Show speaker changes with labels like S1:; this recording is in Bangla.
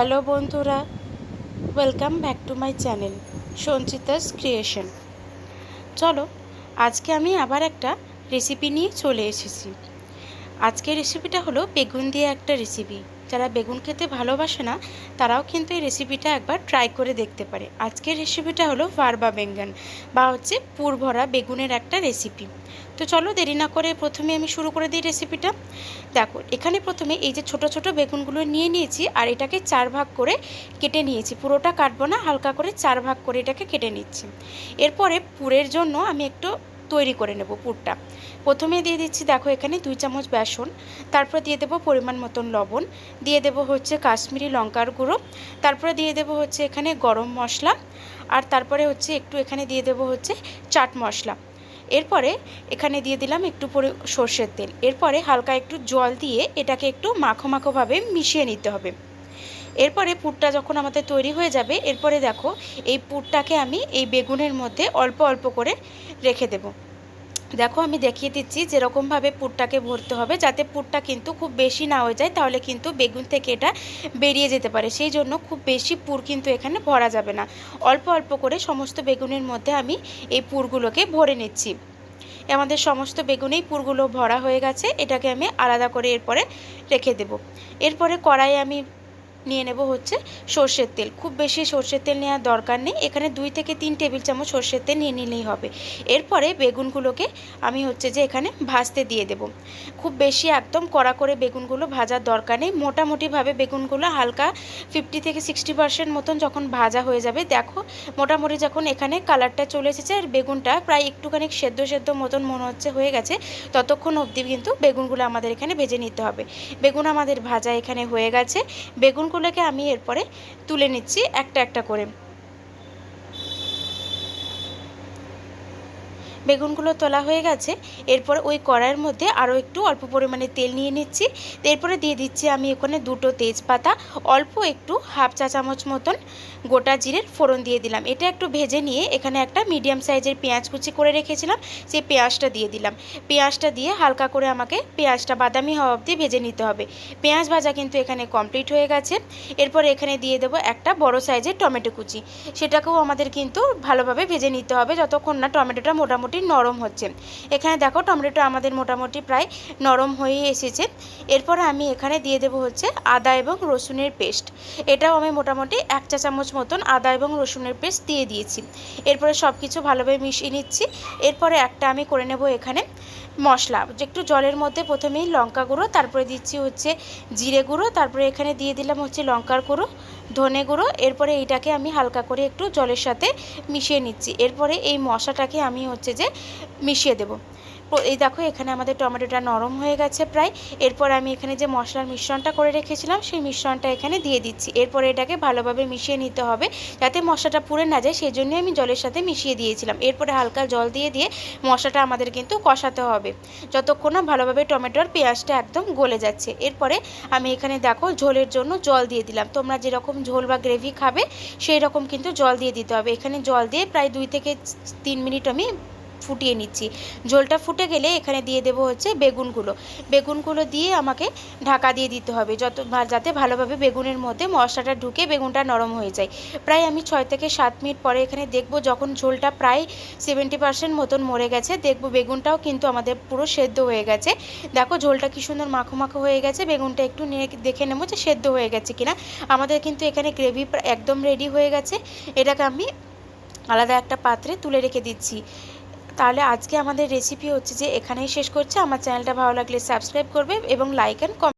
S1: হ্যালো বন্ধুরা, welcome back to my channel Sanchita's creation. চলো, আজকে আমি আবার একটা রেসিপি নিয়ে চলে এসেছি। আজকের রেসিপিটা হলো বেগুন দিয়ে একটা রেসিপি। যারা বেগুন খেতে ভালোবাসে না তারাও কিন্তু এই রেসিপিটা একবার ট্রাই করে দেখতে পারে। আজকের রেসিপিটা হলো ভারবা বেঙ্গন বা হচ্ছে পুর ভরা বেগুনের একটা রেসিপি। তো চলো দেরি না করে প্রথমে আমি শুরু করে দিই রেসিপিটা। দেখো, এখানে প্রথমে এই যে ছোট ছোট বেগুনগুলো নিয়ে নিয়েছি আর এটাকে 4 ভাগ করে কেটে নিয়েছি। পুরোটা কাটবো না, হালকা করে 4 ভাগ করে এটাকে কেটে নিচ্ছি। এরপরে পুরের জন্য আমি একটু তৈরি করে নেব পুরটা। প্রথমে দিয়ে দিচ্ছি, দেখো এখানে 2 চামচ বেসন, তারপর দিয়ে দেবো পরিমাণ মতন লবণ, দিয়ে দেবো হচ্ছে কাশ্মীরি লঙ্কার গুঁড়ো, তারপরে দিয়ে দেবো হচ্ছে এখানে গরম মশলা, আর তারপরে হচ্ছে একটু এখানে দিয়ে দেবো হচ্ছে চাট মশলা। এরপরে এখানে দিয়ে দিলাম একটু সর্ষের তেল। এরপরে হালকা একটু জল দিয়ে এটাকে একটু মাখো মাখোভাবে মিশিয়ে নিতে হবে। এরপরে পুরটা যখন আমাদের তৈরি হয়ে যাবে, এরপরে দেখো এই পুরটাকে আমি এই বেগুনের মধ্যে অল্প অল্প করে রেখে দেব। দেখো আমি দেখিয়ে দিচ্ছি যেরকমভাবে পুরটাকে ভরতে হবে, যাতে পুরটা কিন্তু খুব বেশি না হয়ে যায়, তাহলে কিন্তু বেগুন থেকে এটা বেরিয়ে যেতে পারে। সেই জন্য খুব বেশি পুর কিন্তু এখানে ভরা যাবে না। অল্প অল্প করে সমস্ত বেগুনের মধ্যে আমি এই পুরগুলোকে ভরে নিচ্ছি। আমাদের সমস্ত বেগুনেই পুরগুলো ভরা হয়ে গেছে। এটাকে আমি আলাদা করে এরপরে রেখে দেব। এরপরে কড়াইয়ে আমি নিয়ে নেব হচ্ছে সর্ষের তেল। খুব বেশি সর্ষের তেল নেওয়ার দরকার নেই, এখানে 2 থেকে 3 টেবিল চামচ সর্ষের তেল নিয়ে নিলেই হবে। এরপরে বেগুনগুলোকে আমি হচ্ছে যে এখানে ভাজতে দিয়ে দেব। খুব বেশি একদম কড়া করে বেগুনগুলো ভাজার দরকার নেই, মোটামুটিভাবে বেগুনগুলো হালকা 50 থেকে 60% মতন যখন ভাজা হয়ে যাবে, দেখো মোটামুটি যখন এখানে কালারটা চলে এসেছে আর বেগুনটা প্রায় একটুখানি সেদ্ধ সেদ্ধ মতন মনে হচ্ছে হয়ে গেছে, ততক্ষণ অবধি কিন্তু বেগুনগুলো আমাদের এখানে ভেজে নিতে হবে। বেগুন আমাদের ভাজা এখানে হয়ে গেছে। বেগুনগুলোকে আমি এরপরে তুলে নিচ্ছি একটা একটা করে। বেগুনগুলো তোলা হয়ে গেছে। এরপর ওই কড়াইয়ের মধ্যে আরও একটু অল্প পরিমাণে তেল নিয়ে নিচ্ছি। এরপরে দিয়ে দিচ্ছি আমি এখানে 2টো তেজপাতা, অল্প একটু হাফ চা চামচ মতন গোটা জিরের ফোড়ন দিয়ে দিলাম। এটা একটু ভেজে নিয়ে এখানে একটা মিডিয়াম সাইজের পেঁয়াজ কুচি করে রেখেছিলাম, সেই পেঁয়াজটা দিয়ে দিলাম। পেঁয়াজটা দিয়ে হালকা করে আমাকে পেঁয়াজটা বাদামি হওয়া অবধি ভেজে নিতে হবে। পেঁয়াজ ভাজা কিন্তু এখানে কমপ্লিট হয়ে গেছে। এরপর এখানে দিয়ে দেবো একটা বড় সাইজের টমেটো কুচি, সেটাকেও আমাদের কিন্তু ভালোভাবে ভেজে নিতে হবে যতক্ষণ না টমেটোটা মোটামুটি নরম হচ্ছে। এখানে দেখো টমেটোটা আমাদের মোটামুটি প্রায় নরম হয়ে এসেছে। এরপর আমি এখানে দিয়ে দেবো হচ্ছে আদা এবং রসুনের পেস্ট। এটাও আমি মোটামুটি 1 চা চামচ মতন আদা এবং রসুনের পেস্ট দিয়ে দিয়েছি। এরপরে সব কিছু ভালোভাবে মিশিয়ে নিচ্ছি। এরপরে একটা আমি করে নেব এখানে মশলা, একটু জলের মধ্যে প্রথমেই লঙ্কা গুঁড়ো, তারপরে দিচ্ছি হচ্ছে জিরে গুঁড়ো, তারপরে এখানে দিয়ে দিলাম হচ্ছে লঙ্কার গুঁড়ো, ধনে গুঁড়ো। এরপরে এইটাকে আমি হালকা করে একটু জলের সাথে মিশিয়ে নিচ্ছি। এরপরে এই মশলাটাকে আমি হচ্ছে যে মিশিয়ে দেব। এই দেখো এখানে আমাদের টমেটোটা নরম হয়ে গেছে প্রায়। এরপর আমি এখানে যে মশলার মিশ্রণটা করে রেখেছিলাম সেই মিশ্রণটা এখানে দিয়ে দিচ্ছি। এরপরে এটাকে ভালোভাবে মিশিয়ে নিতে হবে যাতে মশলাটা পুড়ে না যায়, সেই জন্য আমি জলের সাথে মিশিয়ে দিয়েছিলাম। এরপরে হালকা জল দিয়ে দিয়ে মশলাটা আমাদের কিন্তু কষাতে হবে যতক্ষণ না ভালোভাবে টমেটোর পেঁয়াজটা একদম গলে যাচ্ছে। এরপরে আমি এখানে দেখো ঝোলের জন্য জল দিয়ে দিলাম। তোমরা যেরকম ঝোল বা গ্রেভি খাবে সেই রকম কিন্তু জল দিয়ে দিতে হবে। এখানে জল দিয়ে প্রায় 2 থেকে 3 মিনিট আমি ফুটিয়ে নিচ্ছি। ঝোলটা ফুটে গেলে এখানে দিয়ে দেবো হচ্ছে বেগুনগুলো দিয়ে আমাকে ঢাকা দিয়ে দিতে হবে যাতে ভালোভাবে বেগুনের মধ্যে মশলাটা ঢুকে বেগুনটা নরম হয়ে যায়। প্রায় আমি 6 থেকে 7 মিনিট পরে এখানে দেখব যখন ঝোলটা প্রায় 70% মতন মরে গেছে, দেখব বেগুনটাও কিন্তু আমাদের পুরো সেদ্ধ হয়ে গেছে। দেখো ঝোলটা কি সুন্দর মাখো মাখো হয়ে গেছে। বেগুনটা একটু নিয়ে দেখে নেবো যে সেদ্ধ হয়ে গেছে কিনা। আমাদের কিন্তু এখানে গ্রেভি একদম রেডি হয়ে গেছে। এটাকে আমি আলাদা একটা পাত্রে তুলে রেখে দিচ্ছি। তাহলে আজকে আমাদের রেসিপি হচ্ছে যে এখানেই শেষ করছি। আমার চ্যানেলটা ভালো লাগলে সাবস্ক্রাইব করবে এবং লাইক অ্যান্ড কমেন্ট